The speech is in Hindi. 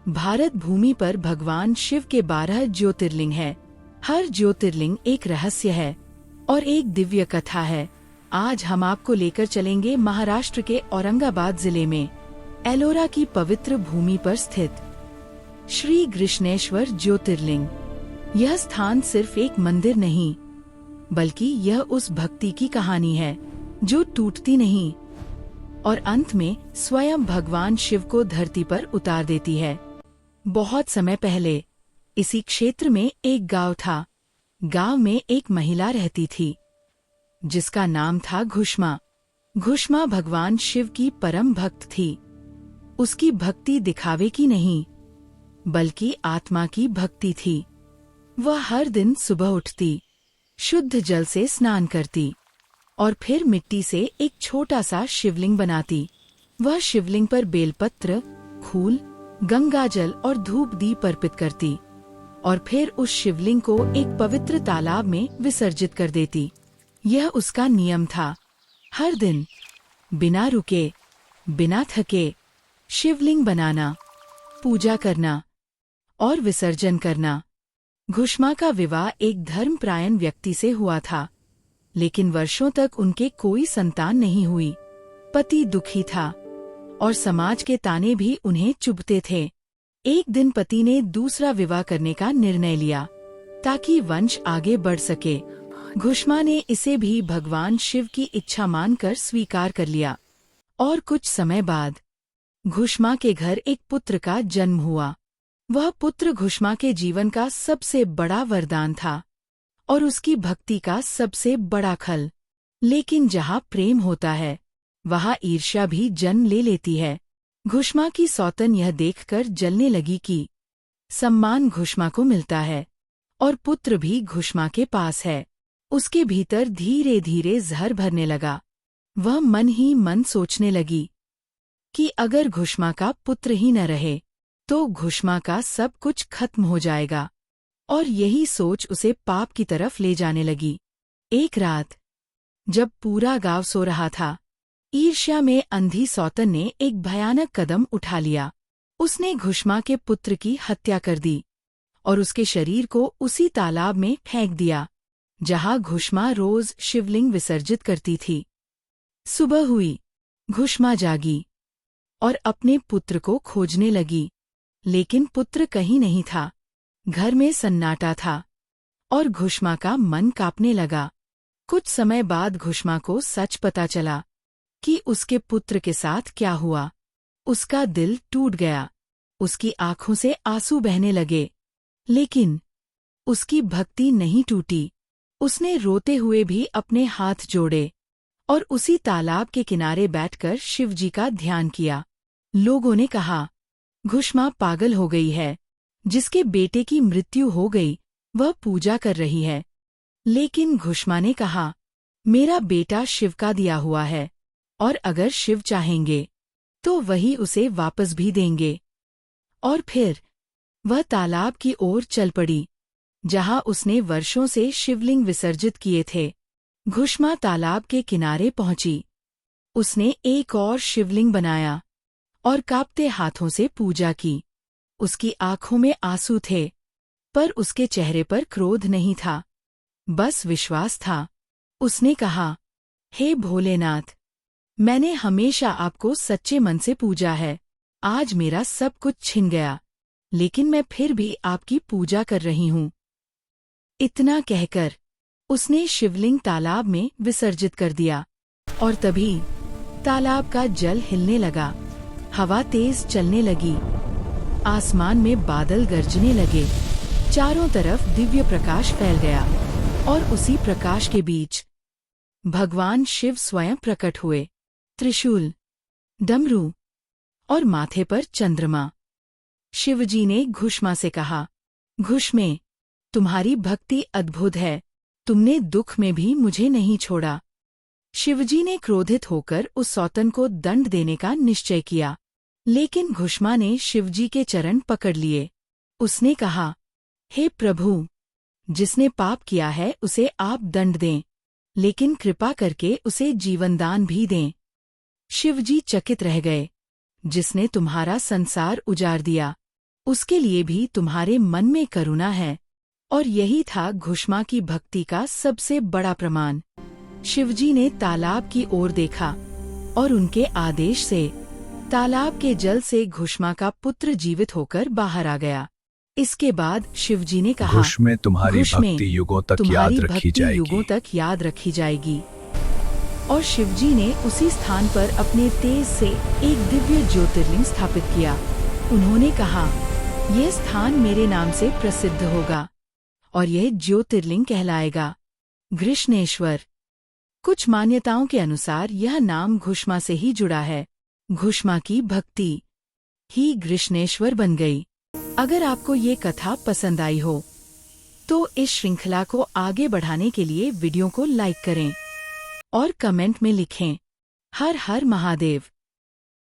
भारत भूमि पर भगवान शिव के 12 ज्योतिर्लिंग है। हर ज्योतिर्लिंग एक रहस्य है और एक दिव्य कथा है। आज हम आपको लेकर चलेंगे महाराष्ट्र के औरंगाबाद जिले में एलोरा की पवित्र भूमि पर स्थित श्री कृष्णेश्वर ज्योतिर्लिंग। यह स्थान सिर्फ एक मंदिर नहीं, बल्कि यह उस भक्ति की कहानी है जो टूटती नहीं और अंत में स्वयं भगवान शिव को धरती पर उतार देती है। बहुत समय पहले इसी क्षेत्र में एक गांव था। गांव में एक महिला रहती थी जिसका नाम था घुष्मा। घुष्मा भगवान शिव की परम भक्त थी। उसकी भक्ति दिखावे की नहीं, बल्कि आत्मा की भक्ति थी। वह हर दिन सुबह उठती, शुद्ध जल से स्नान करती और फिर मिट्टी से एक छोटा सा शिवलिंग बनाती। वह शिवलिंग पर बेलपत्र, फूल, गंगाजल और धूप दीप अर्पित करती और फिर उस शिवलिंग को एक पवित्र तालाब में विसर्जित कर देती। यह उसका नियम था। हर दिन बिना रुके, बिना थके शिवलिंग बनाना, पूजा करना और विसर्जन करना। घुष्मा का विवाह एक धर्मपरायण व्यक्ति से हुआ था, लेकिन वर्षों तक उनके कोई संतान नहीं हुई। पति दुखी था और समाज के ताने भी उन्हें चुभते थे। एक दिन पति ने दूसरा विवाह करने का निर्णय लिया ताकि वंश आगे बढ़ सके। घुष्मा ने इसे भी भगवान शिव की इच्छा मानकर स्वीकार कर लिया और कुछ समय बाद घुष्मा के घर एक पुत्र का जन्म हुआ। वह पुत्र घुष्मा के जीवन का सबसे बड़ा वरदान था और उसकी भक्ति का सबसे बड़ा खल। लेकिन जहाँ प्रेम होता है, वहाँ ईर्ष्या भी जन्म ले लेती है। घुष्मा की सौतन यह देखकर जलने लगी कि सम्मान घुष्मा को मिलता है और पुत्र भी घुष्मा के पास है। उसके भीतर धीरे धीरे जहर भरने लगा। वह मन ही मन सोचने लगी कि अगर घुष्मा का पुत्र ही न रहे तो घुष्मा का सब कुछ खत्म हो जाएगा, और यही सोच उसे पाप की तरफ ले जाने लगी। एक रात जब पूरा गांव सो रहा था, ईर्ष्या में अंधी सौतन ने एक भयानक कदम उठा लिया। उसने घुष्मा के पुत्र की हत्या कर दी और उसके शरीर को उसी तालाब में फेंक दिया जहां घुष्मा रोज शिवलिंग विसर्जित करती थी। सुबह हुई, घुष्मा जागी और अपने पुत्र को खोजने लगी, लेकिन पुत्र कहीं नहीं था। घर में सन्नाटा था और घुष्मा का मन कांपने लगा। कुछ समय बाद घुष्मा को सच पता चला कि उसके पुत्र के साथ क्या हुआ। उसका दिल टूट गया। उसकी आंखों से आंसू बहने लगे, लेकिन उसकी भक्ति नहीं टूटी। उसने रोते हुए भी अपने हाथ जोड़े और उसी तालाब के किनारे बैठकर शिवजी का ध्यान किया। लोगों ने कहा, घुष्मा पागल हो गई है। जिसके बेटे की मृत्यु हो गई वह पूजा कर रही है। लेकिन घुष्मा ने कहा, मेरा बेटा शिव का दिया हुआ है और अगर शिव चाहेंगे तो वही उसे वापस भी देंगे। और फिर वह तालाब की ओर चल पड़ी जहां उसने वर्षों से शिवलिंग विसर्जित किए थे। घुष्मा तालाब के किनारे पहुंची। उसने एक और शिवलिंग बनाया और कांपते हाथों से पूजा की। उसकी आंखों में आंसू थे, पर उसके चेहरे पर क्रोध नहीं था, बस विश्वास था। उसने कहा, हे भोलेनाथ, मैंने हमेशा आपको सच्चे मन से पूजा है। आज मेरा सब कुछ छिन गया, लेकिन मैं फिर भी आपकी पूजा कर रही हूँ। इतना कहकर उसने शिवलिंग तालाब में विसर्जित कर दिया और तभी तालाब का जल हिलने लगा। हवा तेज चलने लगी। आसमान में बादल गरजने लगे। चारों तरफ दिव्य प्रकाश फैल गया और उसी प्रकाश के बीच भगवान शिव स्वयं प्रकट हुए। त्रिशूल, डमरू और माथे पर चंद्रमा। शिवजी ने घुष्मा से कहा, घुष्मे, तुम्हारी भक्ति अद्भुत है। तुमने दुख में भी मुझे नहीं छोड़ा। शिवजी ने क्रोधित होकर उस सौतन को दंड देने का निश्चय किया, लेकिन घुष्मा ने शिवजी के चरण पकड़ लिए। उसने कहा, हे प्रभु, जिसने पाप किया है उसे आप दंड दें, लेकिन कृपा करके उसे जीवनदान भी दें। शिवजी चकित रह गए। जिसने तुम्हारा संसार उजाड़ दिया, उसके लिए भी तुम्हारे मन में करुणा है। और यही था घुष्मा की भक्ति का सबसे बड़ा प्रमाण। शिवजी ने तालाब की ओर देखा और उनके आदेश से तालाब के जल से घुष्मा का पुत्र जीवित होकर बाहर आ गया। इसके बाद शिवजी ने कहा, घुष्मे तुम्हारी घुष्मे, भक्ति युगों तक तुम्हारी याद रखी भक्ति युगों जाएगी। तक याद रखी जाएगी। और शिवजी ने उसी स्थान पर अपने तेज से एक दिव्य ज्योतिर्लिंग स्थापित किया। उन्होंने कहा, यह स्थान मेरे नाम से प्रसिद्ध होगा और यह ज्योतिर्लिंग कहलाएगा घृष्णेश्वर। कुछ मान्यताओं के अनुसार यह नाम घुष्मा से ही जुड़ा है। घुष्मा की भक्ति ही घृष्णेश्वर बन गई। अगर आपको ये कथा पसंद आई हो तो इस श्रृंखला को आगे बढ़ाने के लिए वीडियो को लाइक करें और कमेंट में लिखें, हर हर महादेव।